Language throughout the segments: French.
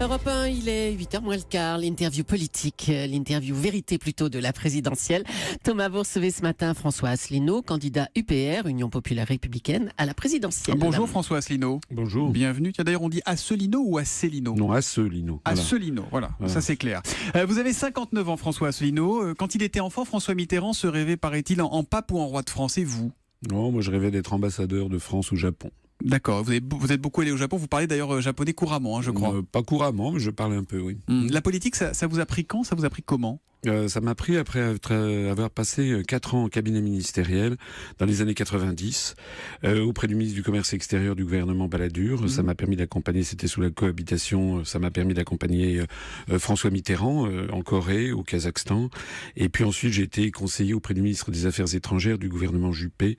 Europe 1, il est 8h moins le quart, l'interview politique, l'interview vérité plutôt de la présidentielle. Thomas, vous recevez ce matin François Asselineau, candidat UPR, Union Populaire Républicaine, à la présidentielle. Bonjour François Asselineau. Bonjour. Bienvenue. Tiens, d'ailleurs, on dit Asselineau ou Asselineau? Non, Asselineau. Asselineau, voilà. Ça c'est clair. Vous avez 59 ans, François Asselineau. Quand il était enfant, François Mitterrand se rêvait, paraît-il, en pape ou en roi de France. Et vous? Non, moi je rêvais d'être ambassadeur de France au Japon. D'accord, vous êtes beaucoup allé au Japon, vous parlez d'ailleurs japonais couramment, je crois. Pas couramment, mais je parle un peu, oui. La politique, ça vous a pris quand? Ça vous a pris comment? Ça m'a pris après avoir passé 4 ans en cabinet ministériel dans les années 90 auprès du ministre du Commerce extérieur du gouvernement Balladur. Ça m'a permis d'accompagner, c'était sous la cohabitation, ça m'a permis d'accompagner François Mitterrand en Corée, au Kazakhstan. Et puis ensuite, j'ai été conseiller auprès du ministre des Affaires étrangères du gouvernement Juppé,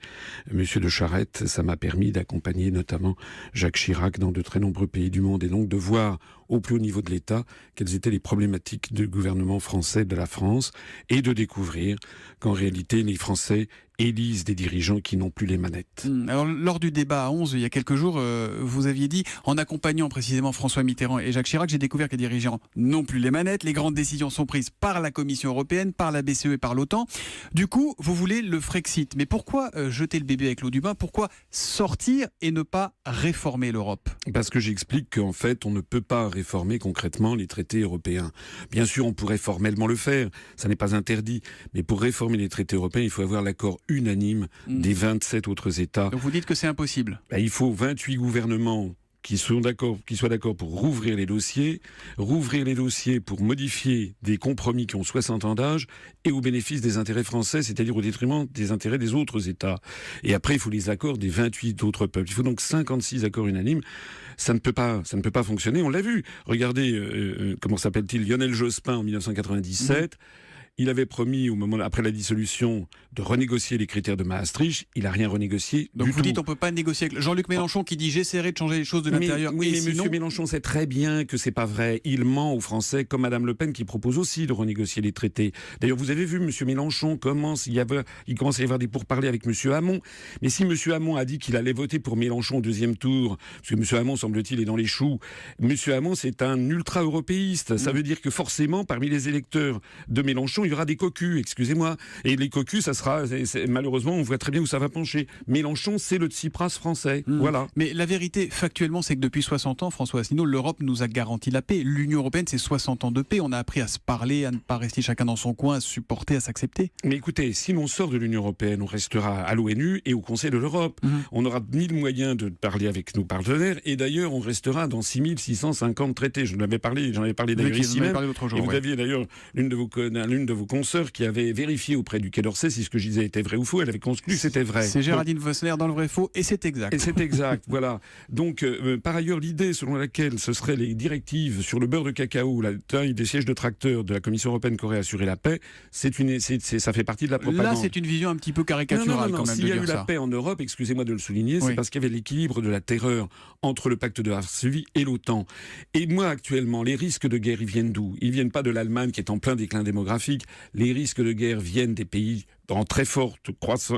Monsieur de Charette. Ça m'a permis d'accompagner notamment Jacques Chirac dans de très nombreux pays du monde et donc de voir au plus haut niveau de l'État quelles étaient les problématiques du gouvernement français, de la France, et de découvrir qu'en réalité les Français élisent des dirigeants qui n'ont plus les manettes. Alors, lors du débat à 11, il y a quelques jours, vous aviez dit, en accompagnant précisément François Mitterrand et Jacques Chirac, j'ai découvert que les dirigeants n'ont plus les manettes, les grandes décisions sont prises par la Commission européenne, par la BCE et par l'OTAN. Du coup, vous voulez le Frexit. Mais pourquoi jeter le bébé avec l'eau du bain? Pourquoi sortir et ne pas réformer l'Europe? Parce que j'explique qu'en fait, on ne peut pas réformer concrètement les traités européens. Bien sûr, on pourrait formellement le faire, ça n'est pas interdit. Mais pour réformer les traités européens, il faut avoir l'accord unanime des 27 autres États. Donc vous dites que c'est impossible? Il faut 28 gouvernements qui soient d'accord pour rouvrir les dossiers pour modifier des compromis qui ont 60 ans d'âge et au bénéfice des intérêts français, c'est-à-dire au détriment des intérêts des autres États. Et après, il faut les accords des 28 autres peuples. Il faut donc 56 accords unanimes. Ça ne peut pas fonctionner. On l'a vu. Regardez, comment s'appelle-t-il, Lionel Jospin en 1997. Il avait promis, après la dissolution, de renégocier les critères de Maastricht. Il n'a rien renégocié. Donc vous dites on ne peut pas négocier avec Jean-Luc Mélenchon qui dit j'essaierai de changer les choses de l'intérieur. Oui, mais sinon... M. Mélenchon sait très bien que c'est pas vrai. Il ment aux Français, comme Mme Le Pen qui propose aussi de renégocier les traités. D'ailleurs, vous avez vu M. Mélenchon il commence à y avoir des pourparlers avec M. Hamon. Mais si M. Hamon a dit qu'il allait voter pour Mélenchon au deuxième tour, parce que M. Hamon, semble-t-il, est dans les choux, M. Hamon, c'est un ultra-européiste. Ça veut dire que forcément, parmi les électeurs de Mélenchon, il y aura des cocus, excusez-moi. Et les cocus, ça sera, malheureusement, on voit très bien où ça va pencher. Mélenchon, c'est le Tsipras français. Voilà. Mais la vérité, factuellement, c'est que depuis 60 ans, François Asselineau, l'Europe nous a garanti la paix. L'Union européenne, c'est 60 ans de paix. On a appris à se parler, à ne pas rester chacun dans son coin, à se supporter, à s'accepter. Mais écoutez, si l'on sort de l'Union européenne, on restera à l'ONU et au Conseil de l'Europe. On aura 1000 moyens de parler avec nos partenaires. Et d'ailleurs, on restera dans 6650 traités. J'en avais parlé d'ailleurs ici même. Et vous aviez d'ailleurs l'une de vos consoeurs qui avait vérifié auprès du Quai d'Orsay si ce que je disais était vrai ou faux. Elle avait conclu que c'était vrai. C'est Géraldine Vossler dans le vrai faux et c'est exact. Et c'est exact, voilà. Donc, par ailleurs, l'idée selon laquelle ce seraient les directives sur le beurre de cacao, la taille des sièges de tracteurs de la Commission européenne qui aurait assuré la paix, ça fait partie de la propagande. Là, c'est une vision un petit peu caricaturale quand même. S'il y a eu la paix en Europe, excusez-moi de le souligner, c'est parce qu'il y avait l'équilibre de la terreur entre le pacte de Varsovie et l'OTAN. Et moi, actuellement, les risques de guerre, ils viennent d'où? Ils viennent pas de l'Allemagne qui est en plein déclin démographique. Les risques de guerre viennent des pays en très fort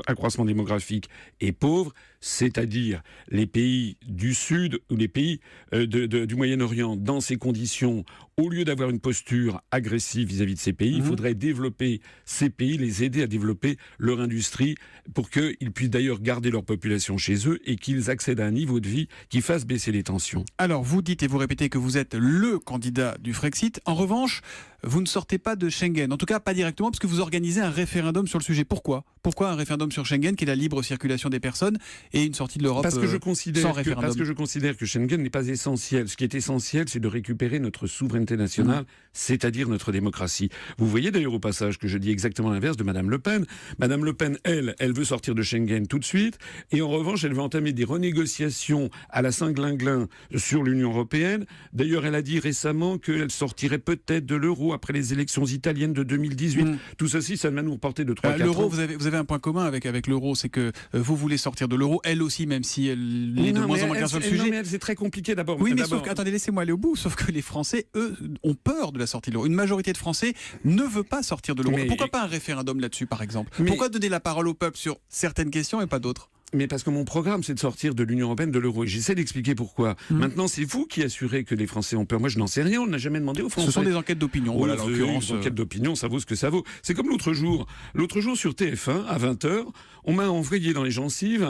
accroissement démographique et pauvres, c'est-à-dire les pays du Sud ou les pays du Moyen-Orient. Dans ces conditions, au lieu d'avoir une posture agressive vis-à-vis de ces pays, il faudrait développer ces pays, les aider à développer leur industrie pour qu'ils puissent d'ailleurs garder leur population chez eux et qu'ils accèdent à un niveau de vie qui fasse baisser les tensions. Alors, vous dites et vous répétez que vous êtes le candidat du Frexit. En revanche, vous ne sortez pas de Schengen. En tout cas, pas directement, parce que vous organisez un référendum sur le sujet. Pourquoi un référendum sur Schengen, qui est la libre circulation des personnes, et une sortie de l'Europe sans référendum? Parce que je considère que Schengen n'est pas essentiel. Ce qui est essentiel, c'est de récupérer notre souveraineté nationale, c'est-à-dire notre démocratie. Vous voyez d'ailleurs au passage que je dis exactement l'inverse de Mme Le Pen. Mme Le Pen, elle veut sortir de Schengen tout de suite, et en revanche, elle veut entamer des renégociations à la Saint-Glinglin sur l'Union européenne. D'ailleurs, elle a dit récemment qu'elle sortirait peut-être de l'euro après les élections italiennes de 2018. Tout ceci, ça va nous reporter de 3-4 ans. L'euro, vous avez un point commun avec l'euro, c'est que vous voulez sortir de l'euro, elle aussi, même si elle est de moins en moins claire sur le sujet. Non, mais c'est très compliqué d'abord. Oui, mais sauf que, attendez, laissez-moi aller au bout. Sauf que les Français, eux, ont peur de la sortie de l'euro. Une majorité de Français ne veut pas sortir de l'euro. Pourquoi pas un référendum là-dessus, par exemple? Pourquoi donner la parole au peuple sur certaines questions et pas d'autres? Mais parce que mon programme, c'est de sortir de l'Union européenne, de l'euro. Et j'essaie d'expliquer pourquoi. Maintenant, c'est vous qui assurez que les Français ont peur. Moi, je n'en sais rien. On n'a jamais demandé aux Français. Ce sont des enquêtes d'opinion. Voilà, en l'occurrence. Les enquêtes d'opinion, ça vaut ce que ça vaut. C'est comme l'autre jour. L'autre jour, sur TF1, à 20h, on m'a envoyé dans les gencives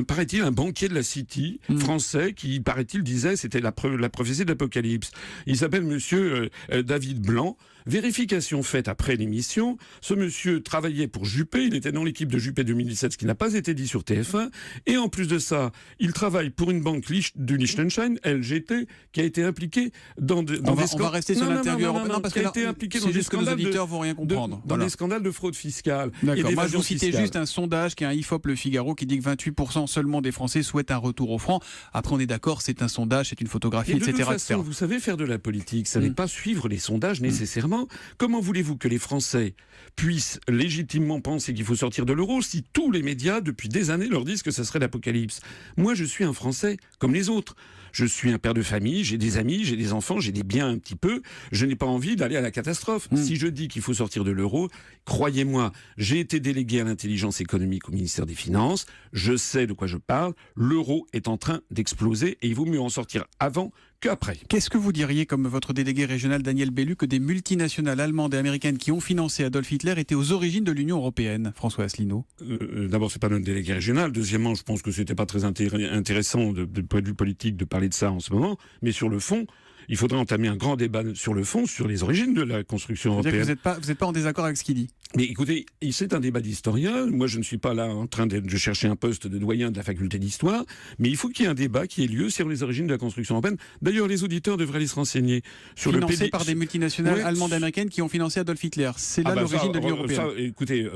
paraît-il, un banquier de la City, français, qui, paraît-il, disait c'était la prophétie de l'Apocalypse. Il s'appelle monsieur David Blanc. Vérification faite après l'émission, ce monsieur travaillait pour Juppé, il était dans l'équipe de Juppé 2017, ce qui n'a pas été dit sur TF1, et en plus de ça, il travaille pour une banque du Liechtenstein, LGT, qui a été impliquée dans des scandales. On va rester sur l'interview européen, parce que là, c'est juste que nos auditeurs vont rien comprendre. Dans des scandales de fraude fiscale. D'accord, moi je vous citais juste un sondage qui est un IFOP Le Figaro qui dit que 28% seulement des Français souhaitent un retour au franc. Après on est d'accord, c'est un sondage, c'est une photographie, etc. De toute façon, vous savez faire de la politique, ça n'est pas suivre les sondages nécessairement. Comment voulez-vous que les Français puissent légitimement penser qu'il faut sortir de l'euro si tous les médias, depuis des années, leur disent que ça serait l'apocalypse? Moi, je suis un Français comme les autres. Je suis un père de famille, j'ai des amis, j'ai des enfants, j'ai des biens un petit peu. Je n'ai pas envie d'aller à la catastrophe. Si je dis qu'il faut sortir de l'euro, croyez-moi, j'ai été délégué à l'intelligence économique au ministère des Finances. Je sais de quoi je parle. L'euro est en train d'exploser et il vaut mieux en sortir avant qu'après. Qu'est-ce que vous diriez, comme votre délégué régional Daniel Bellu, que des multinationales allemandes et américaines qui ont financé Adolf Hitler étaient aux origines de l'Union européenne, François Asselineau? D'abord, c'est pas notre délégué régional. Deuxièmement, je pense que c'était pas très intéressant de point de vue politique de parler de ça en ce moment. Mais sur le fond, il faudrait entamer un grand débat sur le fond, sur les origines de la construction européenne. Vous n'êtes pas en désaccord avec ce qu'il dit? Mais écoutez, c'est un débat d'historien. Moi, je ne suis pas là en train de chercher un poste de doyen de la faculté d'histoire, mais il faut qu'il y ait un débat qui ait lieu sur les origines de la construction européenne. D'ailleurs, les auditeurs devraient aller se renseigner sur le Financé par des multinationales allemandes et américaines qui ont financé Adolf Hitler. C'est là l'origine de l'Union européenne. Écoutez,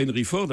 Henry Ford,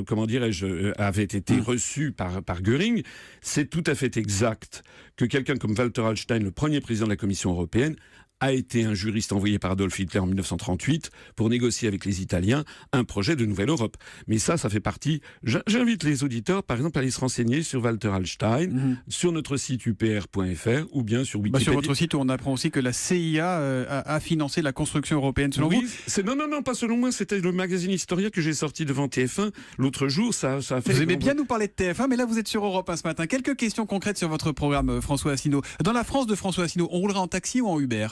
comment dirais-je, avait été reçu par Göring. C'est tout à fait exact que quelqu'un comme Walter Hallstein, le premier président de la Commission européenne, a été un juriste envoyé par Adolf Hitler en 1938 pour négocier avec les Italiens un projet de nouvelle Europe. Mais ça fait partie... J'invite les auditeurs, par exemple, à aller se renseigner sur Walter Hallstein, sur notre site upr.fr ou bien sur Wikipédia. Sur votre site, on apprend aussi que la CIA a financé la construction européenne, selon vous? Non, pas selon moi. C'était le magazine Historia que j'ai sorti devant TF1 l'autre jour. Ça a fait... Vous aimez bien nous parler de TF1, mais là, vous êtes sur Europe 1 ce matin. Quelques questions concrètes sur votre programme, François Asselineau. Dans la France de François Asselineau, on roulera en taxi ou en Uber?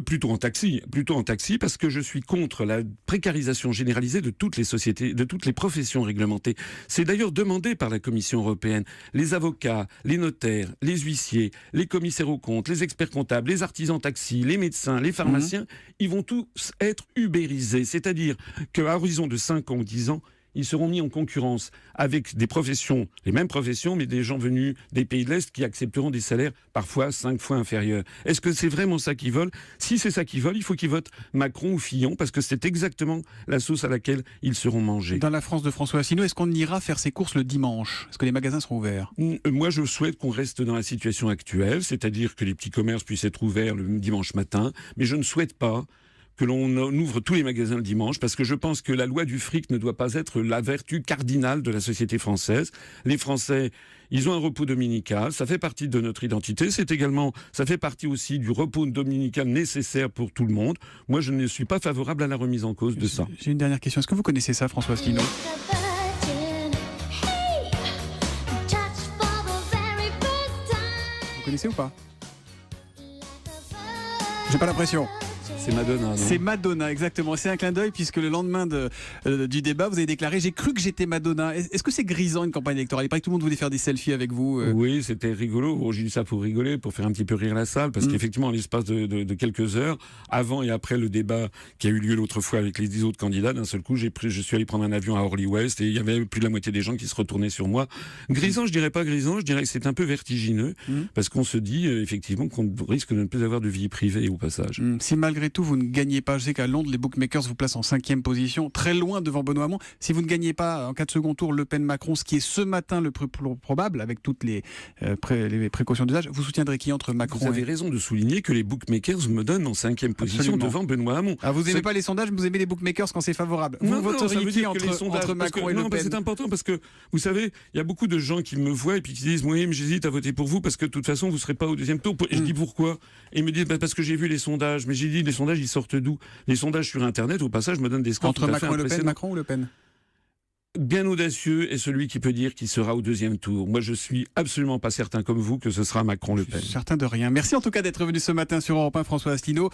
Plutôt en taxi, parce que je suis contre la précarisation généralisée de toutes les sociétés, de toutes les professions réglementées. C'est d'ailleurs demandé par la Commission européenne. Les avocats, les notaires, les huissiers, les commissaires aux comptes, les experts comptables, les artisans taxis, les médecins, les pharmaciens, ils vont tous être ubérisés. C'est-à-dire qu'à horizon de 5 ans ou 10 ans, ils seront mis en concurrence avec des professions, les mêmes professions, mais des gens venus des pays de l'Est qui accepteront des salaires parfois 5 fois inférieurs. Est-ce que c'est vraiment ça qu'ils veulent? Si c'est ça qu'ils veulent, il faut qu'ils votent Macron ou Fillon, parce que c'est exactement la sauce à laquelle ils seront mangés. Dans la France de François Asselineau, est-ce qu'on ira faire ses courses le dimanche? Est-ce que les magasins seront ouverts? Moi, je souhaite qu'on reste dans la situation actuelle, c'est-à-dire que les petits commerces puissent être ouverts le dimanche matin, mais je ne souhaite pas que l'on ouvre tous les magasins le dimanche, parce que je pense que la loi du fric ne doit pas être la vertu cardinale de la société française. Les Français, ils ont un repos dominical, ça fait partie de notre identité, ça fait partie aussi du repos dominical nécessaire pour tout le monde. Moi, je ne suis pas favorable à la remise en cause de ça. J'ai une dernière question. Est-ce que vous connaissez ça, François Asselineau? Vous connaissez ou pas? J'ai pas l'impression. C'est Madonna, non? C'est Madonna, exactement. C'est un clin d'œil puisque le lendemain du débat, vous avez déclaré « J'ai cru que j'étais Madonna ». Est-ce que c'est grisant une campagne électorale? Il paraît que tout le monde voulait faire des selfies avec vous. Oui, c'était rigolo. Bon, j'ai dit ça pour rigoler, pour faire un petit peu rire la salle, parce qu'effectivement, en l'espace de quelques heures, avant et après le débat qui a eu lieu l'autre fois avec les 10 autres candidats, d'un seul coup, je suis allé prendre un avion à Orly-Ouest et il y avait plus de la moitié des gens qui se retournaient sur moi. Grisant, je dirais pas grisant, je dirais que c'est un peu vertigineux, parce qu'on se dit effectivement qu'on risque de ne plus avoir de vie privée au passage. Si malgré tout vous ne gagnez pas, je sais qu'à Londres, les bookmakers vous placent en 5e position, très loin devant Benoît Hamon. Si vous ne gagnez pas en cas de second tour Le Pen-Macron, ce qui est ce matin le plus probable, avec toutes les précautions d'usage, vous soutiendrez qui entre Macron? Vous avez raison de souligner que les bookmakers me donnent en 5e position devant Benoît Hamon. Ah, vous n'aimez pas les sondages, mais vous aimez les bookmakers quand c'est favorable. Vous voteriez qui entre Macron et Le Pen? C'est important parce que, vous savez, il y a beaucoup de gens qui me voient et puis qui disent « Oui, mais j'hésite à voter pour vous parce que de toute façon, vous ne serez pas au deuxième tour. » Et je dis « Pourquoi ?» Et ils me disent parce que j'ai vu les sondages. Mais j'ai dit « Les sondages, ils sortent d'où ?» Les sondages sur Internet, au passage, me donnent des scores entre Macron et Le Pen, Macron ou Le Pen? bien audacieux est celui qui peut dire qu'il sera au deuxième tour. Moi, je suis absolument pas certain, comme vous, que ce sera Macron-Le Pen. Certain de rien. Merci en tout cas d'être venu ce matin sur Europe 1, François Asselineau.